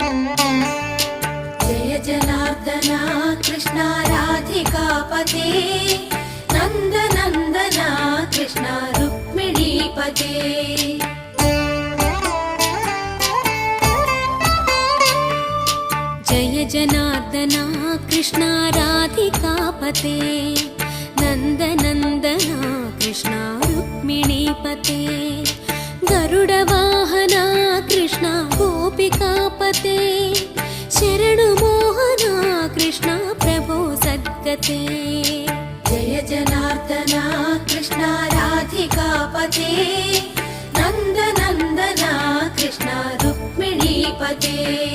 जय जनार्दना कृष्ण राधिकापते नन्दनन्दना कृष्ण रुक्मिणीपते जय जनार्दना कृष्ण राधिकापते नन्दनन्दना कृष्ण रुक्मिणीपते गरुडवाहना कृष्ण गोपिकापते शरणुमोहना कृष्ण प्रभो सद्गते जय जनार्दना कृष्ण राधिकापते नन्दनन्दना कृष्ण रुक्मिणीपते